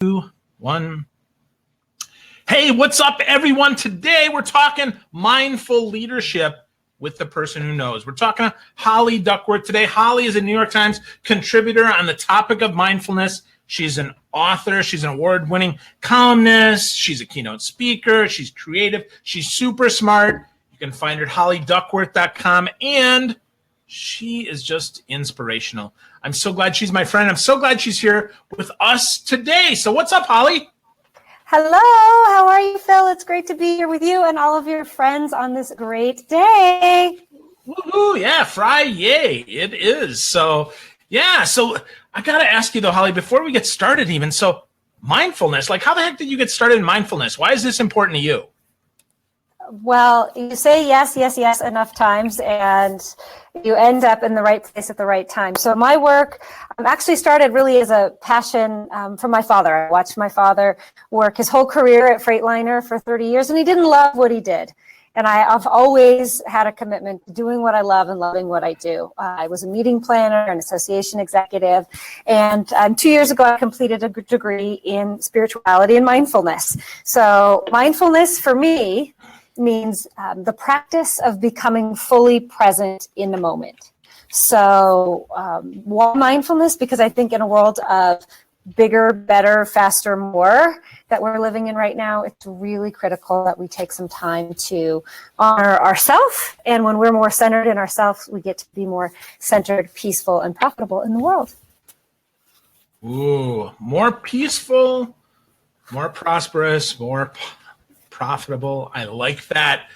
2, 1. Hey, what's up, everyone? Today we're talking mindful leadership with the person who knows. We're talking to Holly Duckworth today. Holly is a New York Times contributor on the topic of mindfulness. She's an author. She's an award-winning columnist. She's a keynote speaker. She's creative. She's super smart. You can find her at hollyduckworth.com, and she is just inspirational. I'm so glad she's my friend. I'm so glad she's here with us today. So what's up, Holly? Hello, how are you, Phil? It's great to be here with you and all of your friends on this great day. Woohoo, yeah, Friday, it is. So I got to ask you though, Holly, before we get started even, so mindfulness, like how the heck did you get started in mindfulness? Why is this important to you? Well, you say yes, yes, yes enough times, and you end up in the right place at the right time. So my work actually started really as a passion from my father. I watched my father work his whole career at Freightliner for 30 years, and he didn't love what he did. And I've always had a commitment to doing what I love and loving what I do. I was a meeting planner, an association executive, and 2 years ago I completed a degree in spirituality and mindfulness. So mindfulness for me means the practice of becoming fully present in the moment. So why mindfulness? Because I think in a world of bigger, better, faster, more that we're living in right now, it's really critical that we take some time to honor ourselves. And when we're more centered in ourselves, we get to be more centered, peaceful, and profitable in the world. Ooh, more peaceful, more prosperous, more profitable. I like that.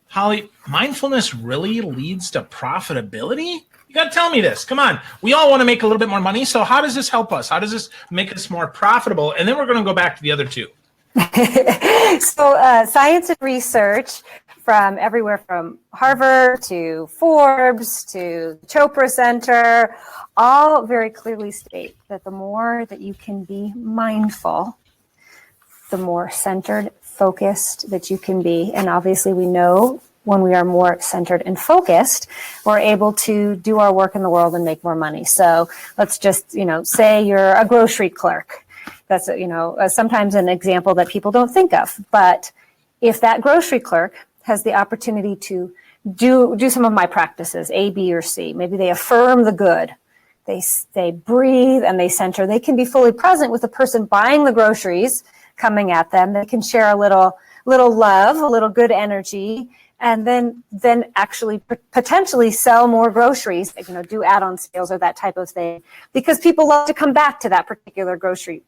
Holly, mindfulness really leads to profitability? You got to tell me this. Come on. We all want to make a little bit more money. So how does this help us? How does this make us more profitable? And then we're going to go back to the other two. So science and research from everywhere from Harvard to Forbes to Chopra Center all very clearly state that the more that you can be mindful, the more centered, focused that you can be. And obviously we know when we are more centered and focused, we're able to do our work in the world and make more money. So let's just, say you're a grocery clerk. That's, sometimes an example that people don't think of. But if that grocery clerk has the opportunity to do some of my practices, A, B, or C, maybe they affirm the good, they breathe and they center, they can be fully present with the person buying the groceries coming at them. They can share a little love, a little good energy, and then actually potentially sell more groceries, do add-on sales or that type of thing, because people love to come back to that particular grocery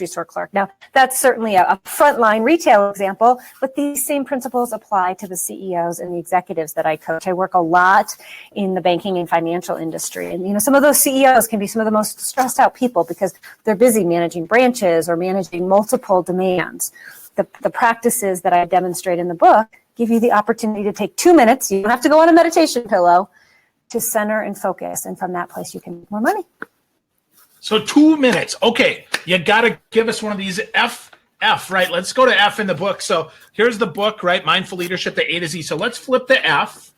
store clerk. Now, that's certainly a frontline retail example, but these same principles apply to the CEOs and the executives that I coach. I work a lot in the banking and financial industry. And, some of those CEOs can be some of the most stressed out people because they're busy managing branches or managing multiple demands. The practices that I demonstrate in the book give you the opportunity to take 2 minutes. You don't have to go on a meditation pillow to center and focus. And from that place, you can make more money. So 2 minutes. Okay, you got to give us one of these F, right? Let's go to F in the book. So here's the book, right? Mindful Leadership, the A to Z. So let's flip the F.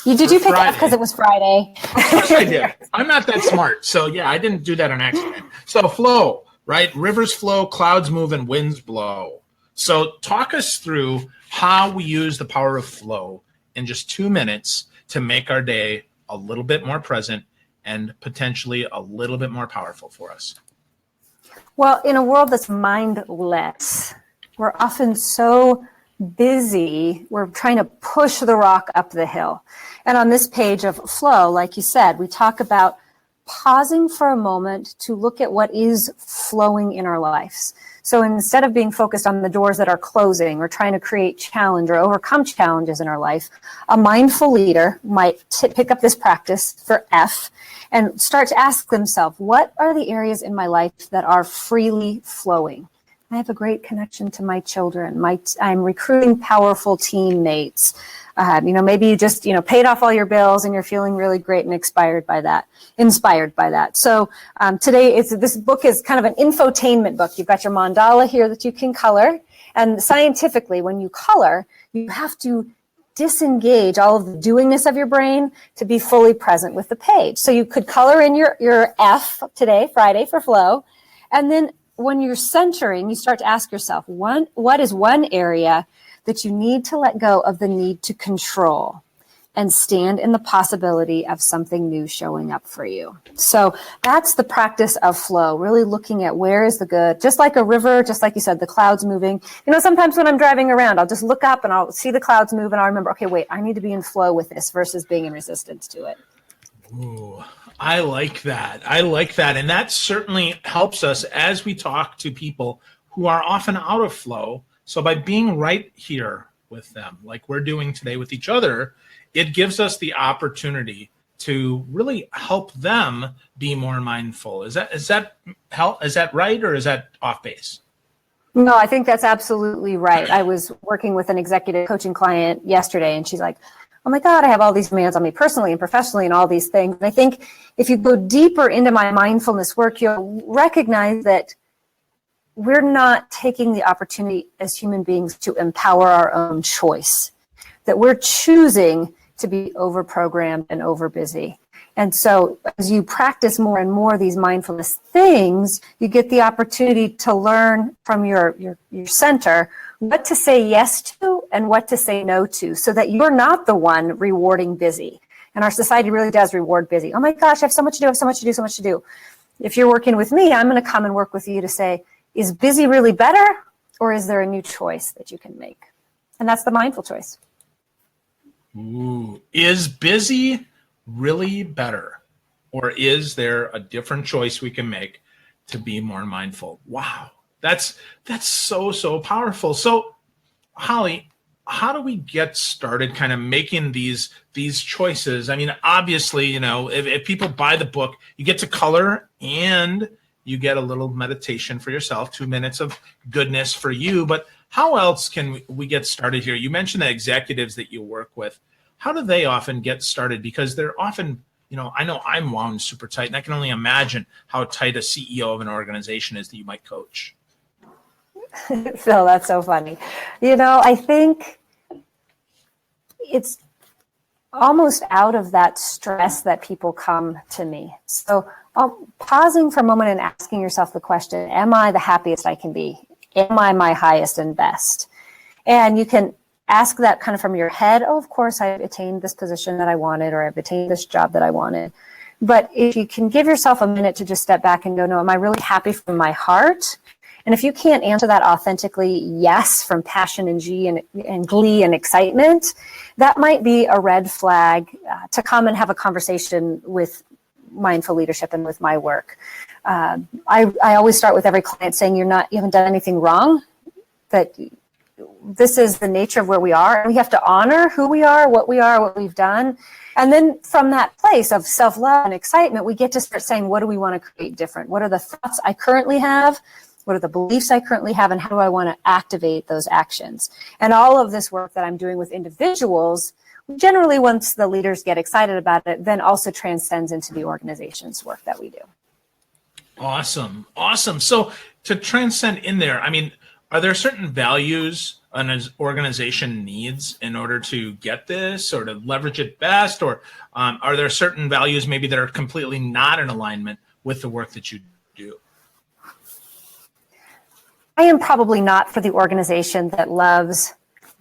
Did you pick F because it was Friday? Of course I did. I'm not that smart. So yeah, I didn't do that on accident. So flow, right? Rivers flow, clouds move, and winds blow. So talk us through how we use the power of flow in just 2 minutes to make our day a little bit more present and potentially a little bit more powerful for us. Well, in a world that's mindless, we're often so busy, we're trying to push the rock up the hill. And on this page of flow, like you said, we talk about pausing for a moment to look at what is flowing in our lives. So instead of being focused on the doors that are closing or trying to create challenge or overcome challenges in our life, a mindful leader might pick up this practice for F and start to ask themselves, what are the areas in my life that are freely flowing? I have a great connection to my children. I'm recruiting powerful teammates. Maybe you just, paid off all your bills and you're feeling really great and inspired by that. So today, this book is kind of an infotainment book. You've got your mandala here that you can color. And scientifically, when you color, you have to disengage all of the doingness of your brain to be fully present with the page. So you could color in your F today, Friday, for flow, and then when you're centering, you start to ask yourself, what is one area that you need to let go of the need to control and stand in the possibility of something new showing up for you? So that's the practice of flow, really looking at where is the good, just like a river, just like you said, the clouds moving. You know, sometimes when I'm driving around, I'll just look up and I'll see the clouds move and I'll remember, okay, wait, I need to be in flow with this versus being in resistance to it. Ooh, I like that. I like that. And that certainly helps us as we talk to people who are often out of flow. So by being right here with them, like we're doing today with each other, it gives us the opportunity to really help them be more mindful. Is that right, or is that off base? No, I think that's absolutely right. I was working with an executive coaching client yesterday, and she's like, oh my God, I have all these demands on me personally and professionally and all these things. And I think if you go deeper into my mindfulness work, you'll recognize that we're not taking the opportunity as human beings to empower our own choice, that we're choosing to be over-programmed and over-busy. And so as you practice more and more these mindfulness things, you get the opportunity to learn from your center what to say yes to and what to say no to, so that you're not the one rewarding busy. And our society really does reward busy. Oh my gosh, I have so much to do, I have so much to do, so much to do. If you're working with me, I'm going to come and work with you to say, is busy really better, or is there a new choice that you can make? And that's the mindful choice. Ooh, is busy really better, or is there a different choice we can make to be more mindful? Wow, that's so powerful. So, Holly, how do we get started kind of making these choices? I mean, obviously, you know, if people buy the book, you get to color and you get a little meditation for yourself, 2 minutes of goodness for you. But how else can we get started here? You mentioned the executives that you work with. How do they often get started? Because they're often, you know I'm wound super tight, and I can only imagine how tight a CEO of an organization is that you might coach. Phil, that's so funny. You know, I think it's almost out of that stress that people come to me. So pausing for a moment and asking yourself the question, am I the happiest I can be? Am I my highest and best? And you can ask that kind of from your head. Oh, of course, I've attained this position that I wanted, or I've attained this job that I wanted. But if you can give yourself a minute to just step back and go, no, am I really happy from my heart? And if you can't answer that authentically, yes, from passion and glee and excitement, that might be a red flag to come and have a conversation with mindful leadership and with my work. I always start with every client saying you haven't done anything wrong, that this is the nature of where we are. And we have to honor who we are, what we've done. And then from that place of self-love and excitement, we get to start saying, what do we want to create different? What are the thoughts I currently have? What are the beliefs I currently have? And how do I want to activate those actions? And all of this work that I'm doing with individuals, generally once the leaders get excited about it, then also transcends into the organization's work that we do. Awesome. So to transcend in there, I mean, are there certain values an organization needs in order to get this or to leverage it best? Or are there certain values maybe that are completely not in alignment with the work that you do? I am probably not for the organization that loves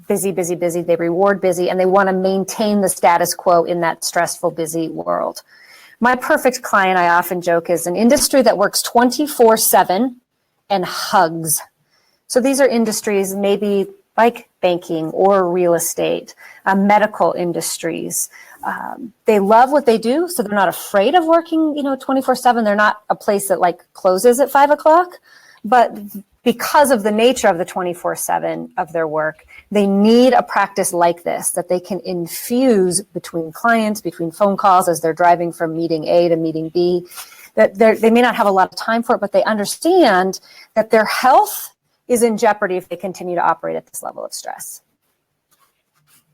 busy. They reward busy, and they want to maintain the status quo in that stressful, busy world. My perfect client, I often joke, is an industry that works 24/7 and hugs. So these are industries maybe like banking or real estate, medical industries. They love what they do, so they're not afraid of working, 24/7. They're not a place that like closes at 5 o'clock, but because of the nature of the 24/7 of their work, they need a practice like this that they can infuse between clients, between phone calls as they're driving from meeting A to meeting B. That they may not have a lot of time for it, but they understand that their health is in jeopardy if they continue to operate at this level of stress.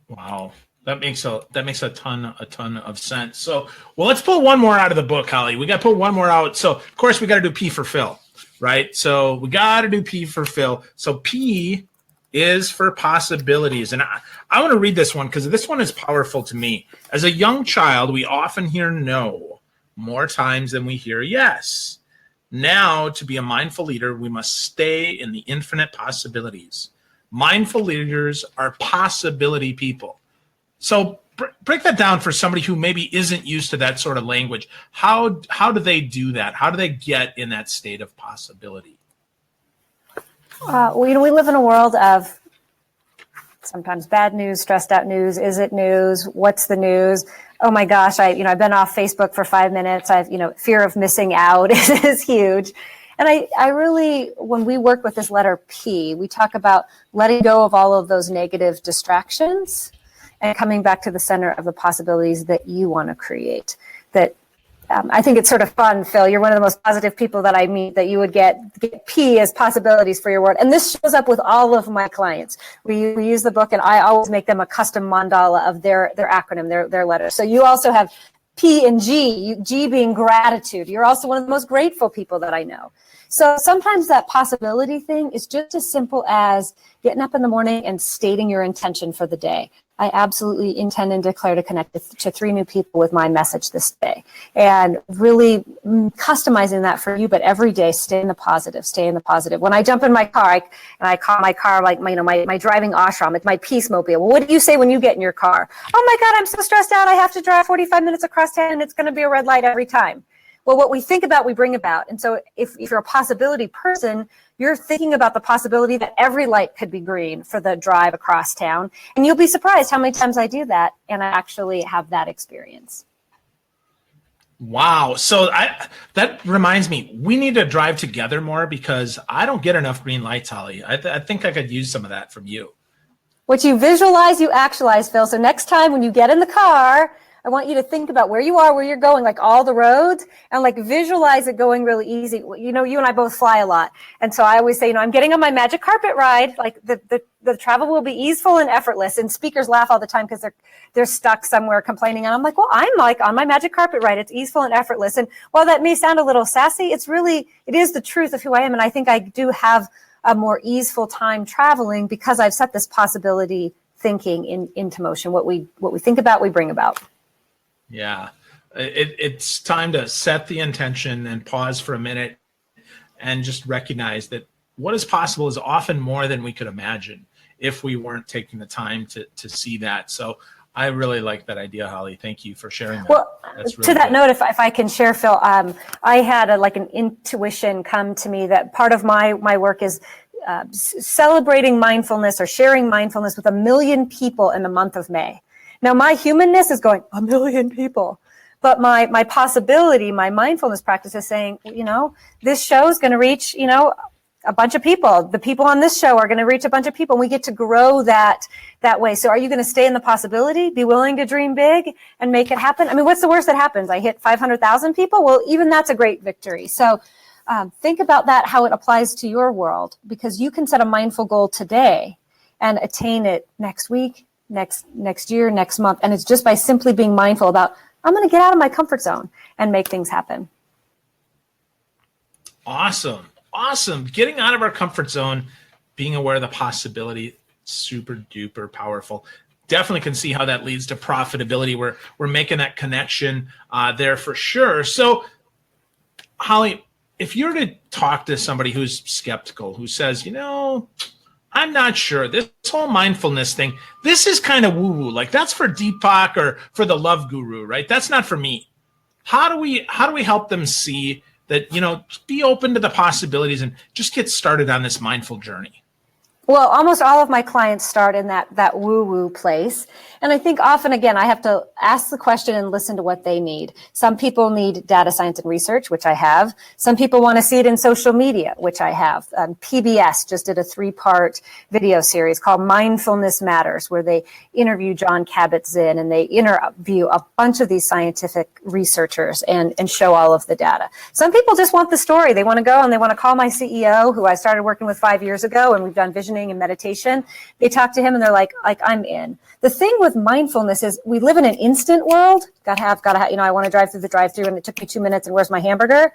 Wow. That makes a ton of sense. So, well, let's pull one more out of the book, Holly. We got to pull one more out. So, of course, we got to do P for Phil, right? So we got to do P for Phil. So P is for possibilities. And I want to read this one because this one is powerful to me. As a young child, we often hear no more times than we hear yes. Now, to be a mindful leader, we must stay in the infinite possibilities. Mindful leaders are possibility people. So break that down for somebody who maybe isn't used to that sort of language. How do they do that? How do they get in that state of possibility? We live in a world of sometimes bad news, stressed out news. Is it news? What's the news? Oh my gosh, I've been off Facebook for 5 minutes. Fear of missing out is huge. And I really, when we work with this letter P, we talk about letting go of all of those negative distractions and coming back to the center of the possibilities that you want to create. That I think it's sort of fun, Phil. You're one of the most positive people that I meet, that you would get P as possibilities for your world. And this shows up with all of my clients. We use the book, and I always make them a custom mandala of their acronym, their letters. So you also have P and G, G being gratitude. You're also one of the most grateful people that I know. So sometimes that possibility thing is just as simple as getting up in the morning and stating your intention for the day. I absolutely intend and declare to connect to 3 new people with my message this day, and really customizing that for you. But every day, stay in the positive, stay in the positive. When I jump in my car, and I call my car like my driving ashram, it's my peace mobile. Well, what do you say when you get in your car? Oh my God, I'm so stressed out. I have to drive 45 minutes across town and it's going to be a red light every time. Well, what we think about, we bring about. And so if you're a possibility person, you're thinking about the possibility that every light could be green for the drive across town. And you'll be surprised how many times I do that and I actually have that experience. Wow. So that reminds me, we need to drive together more, because I don't get enough green lights, Holly. I think I could use some of that from you. What you visualize, you actualize, Phil. So next time when you get in the car, I want you to think about where you are, where you're going, like all the roads, and like visualize it going really easy. You and I both fly a lot. And so I always say, I'm getting on my magic carpet ride. Like the travel will be easeful and effortless. And speakers laugh all the time because they're stuck somewhere complaining. And I'm like, well, I'm like on my magic carpet ride. It's easeful and effortless. And while that may sound a little sassy, it is the truth of who I am. And I think I do have a more easeful time traveling because I've set this possibility thinking into motion. What we think about, we bring about. Yeah, it's time to set the intention and pause for a minute and just recognize that what is possible is often more than we could imagine if we weren't taking the time to see that. So I really like that idea, Holly. Thank you for sharing that. Well, That's really to that good. note, if I can share, Phil, I had an intuition come to me that part of my work is celebrating mindfulness or sharing mindfulness with 1 million people in the month of May. Now, my humanness is going, 1 million people. But my possibility, my mindfulness practice is saying, this show is going to reach, a bunch of people. The people on this show are going to reach a bunch of people. And we get to grow that way. So are you going to stay in the possibility, be willing to dream big and make it happen? I mean, what's the worst that happens? I hit 500,000 people? Well, even that's a great victory. So think about that, how it applies to your world, because you can set a mindful goal today and attain it next week, next year, next month. And it's just by simply being mindful about, I'm going to get out of my comfort zone and make things happen. Awesome. Getting out of our comfort zone, being aware of the possibility, super duper powerful. Definitely can see how that leads to profitability. We're making that connection there for sure. So, Holly, if you're to talk to somebody who's skeptical, who says, I'm not sure, this whole mindfulness thing, this is kind of woo-woo. Like, that's for Deepak or for the love guru, right? That's not for me. How do we help them see that, be open to the possibilities and just get started on this mindful journey? Well, almost all of my clients start in that woo-woo place. And I think often, again, I have to ask the question and listen to what they need. Some people need data science and research, which I have. Some people want to see it in social media, which I have. PBS just did a 3-part video series called Mindfulness Matters, where they interview John Kabat-Zinn and they interview a bunch of these scientific researchers and show all of the data. Some people just want the story. They want to go and they want to call my CEO, who I started working with 5 years ago, and we've done vision and meditation. They talk to him and they're like, I'm in. The thing with mindfulness is we live in an instant world. Gotta have, I want to drive through the drive-through and it took me 2 minutes and where's my hamburger?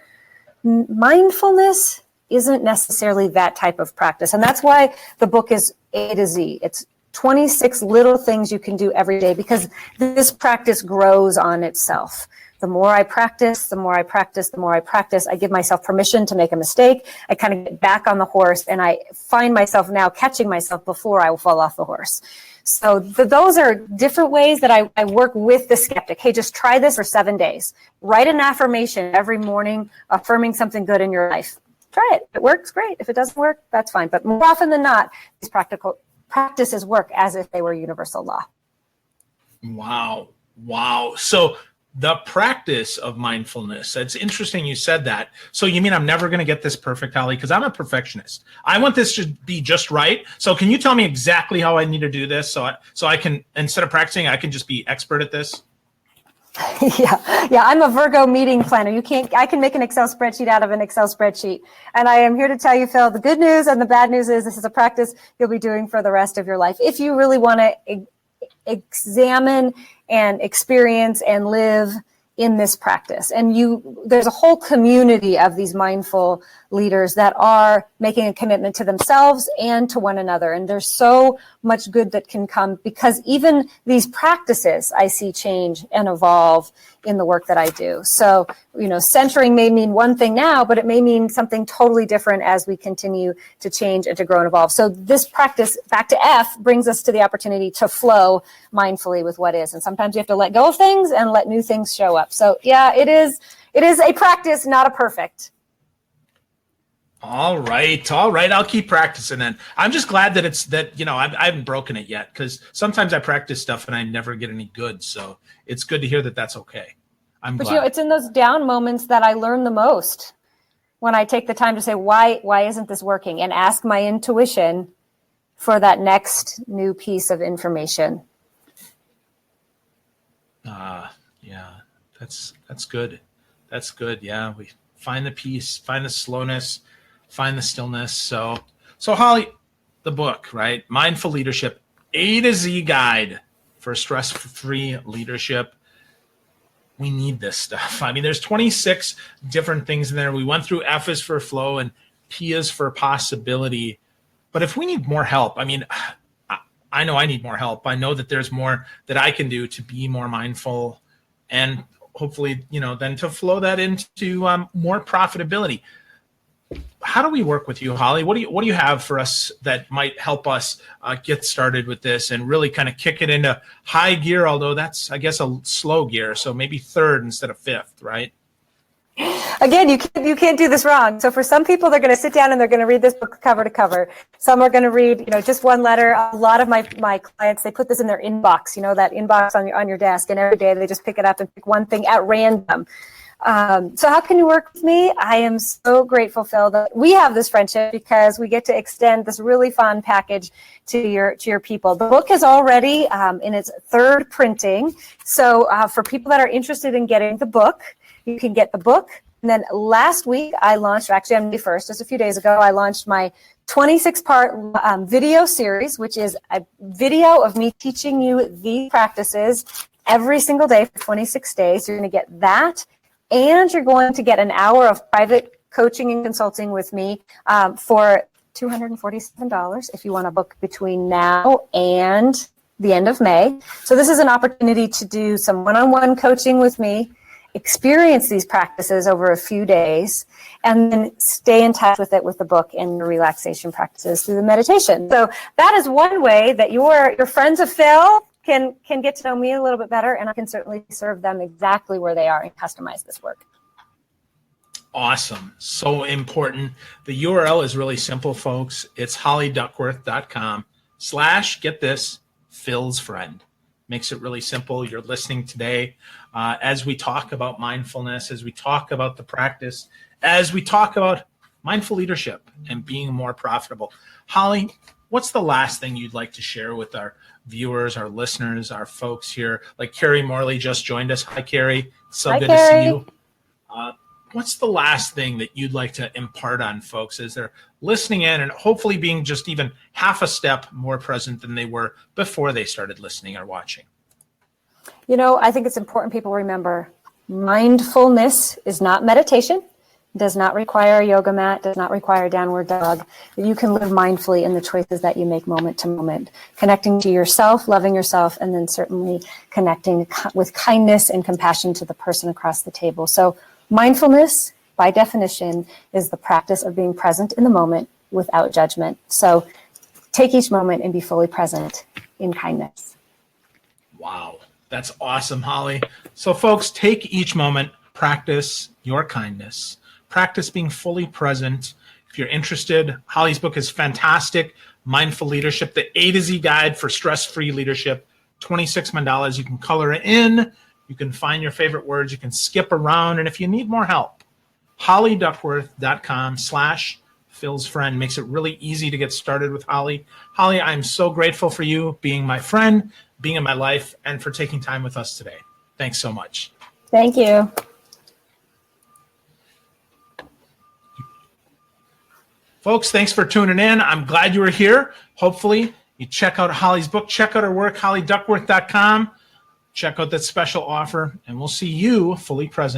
Mindfulness isn't necessarily that type of practice. And that's why the book is A to Z. It's 26 little things you can do every day, because this practice grows on itself. The more I practice, the more I practice, the more I practice, I give myself permission to make a mistake. I kind of get back on the horse, and I find myself now catching myself before I will fall off the horse. So those are different ways that I work with the skeptic. Hey, just try this for 7 days. Write an affirmation every morning, affirming something good in your life. Try it. If it works, great. If it doesn't work, that's fine. But more often than not, these practices work as if they were universal law. Wow. So the practice of mindfulness, it's interesting you said that. So you mean I'm never going to get this perfect, Holly? Because I'm a perfectionist. I want this to be just right. So can you tell me exactly how I need to do this so I can, instead of practicing, I can just be expert at this? Yeah. I'm a Virgo meeting planner. I can make an Excel spreadsheet out of an Excel spreadsheet. And I am here to tell you, Phil, the good news and the bad news is this is a practice you'll be doing for the rest of your life. If you really want to examine and experience and live in this practice. And there's a whole community of these mindful leaders that are making a commitment to themselves and to one another. And there's so much good that can come because even these practices I see change and evolve in the work that I do. So, centering may mean one thing now, but it may mean something totally different as we continue to change and to grow and evolve. So this practice, back to F, brings us to the opportunity to flow mindfully with what is. And sometimes you have to let go of things and let new things show up. So yeah, it is a practice, not a perfect. All right. I'll keep practicing then. I'm just glad that I haven't broken it yet, because sometimes I practice stuff and I never get any good. So it's good to hear that that's okay. I'm glad. But it's in those down moments that I learn the most, when I take the time to say, why isn't this working? And ask my intuition for that next new piece of information. Yeah, that's good. That's good. Yeah. We find the peace, find the slowness, find the stillness. So Holly, the book, right? Mindful Leadership, A to Z guide for stress-free leadership. We need this stuff. I mean, there's 26 different things in there. We went through F is for flow and P is for possibility. But if we need more help, I mean, I know I need more help. I know that there's more that I can do to be more mindful and hopefully, then to flow that into more profitability. How do we work with you, Holly? What do you have for us that might help us get started with this and really kind of kick it into high gear? Although that's, I guess, a slow gear, so maybe third instead of fifth, right? Again, you can't do this wrong. So for some people, they're going to sit down and they're going to read this book cover to cover. Some are going to read, just one letter. A lot of my clients, they put this in their inbox, that inbox on your desk, and every day they just pick it up and pick one thing at random. So how can you work with me? I am so grateful, Phil, that we have this friendship because we get to extend this really fun package to your people. The book is already in its third printing. So for people that are interested in getting the book, you can get the book. And then last week I launched, actually on May 1st, just a few days ago, I launched my 26-part video series, which is a video of me teaching you the practices every single day for 26 days. You're going to get that. And you're going to get an hour of private coaching and consulting with me for $247 if you want to book between now and the end of May. So this is an opportunity to do some one-on-one coaching with me, experience these practices over a few days, and then stay in touch with it with the book and the relaxation practices through the meditation. So that is one way that your friends of Phil can get to know me a little bit better, and I can certainly serve them exactly where they are and customize this work. Awesome. So important. The URL is really simple, folks. It's hollyduckworth.com/ get this, Phil's friend. Makes it really simple. You're listening today as we talk about mindfulness, as we talk about the practice, as we talk about mindful leadership and being more profitable. Holly, what's the last thing you'd like to share with our viewers, our listeners, our folks here? Like Carrie Morley just joined us. Hi, Carrie. So Hi, good Carrie. to see you. What's the last thing that you'd like to impart on folks as they're listening in and hopefully being just even half a step more present than they were before they started listening or watching? I think it's important people remember mindfulness is not meditation. does not require a yoga mat, does not require a downward dog. You can live mindfully in the choices that you make moment to moment, connecting to yourself, loving yourself, and then certainly connecting with kindness and compassion to the person across the table. So mindfulness, by definition, is the practice of being present in the moment without judgment. So take each moment and be fully present in kindness. Wow, that's awesome, Holly. So folks, take each moment, practice your kindness, practice being fully present. If you're interested, Holly's book is fantastic, Mindful Leadership, the A to Z guide for stress-free leadership, $26. You can color it in, you can find your favorite words, you can skip around, and if you need more help, hollyduckworth.com/Phil's friend makes it really easy to get started with Holly. Holly, I'm so grateful for you being my friend, being in my life, and for taking time with us today. Thanks so much. Thank you. Folks, thanks for tuning in. I'm glad you were here. Hopefully, you check out Holly's book, check out her work, hollyduckworth.com. Check out that special offer, and we'll see you fully present.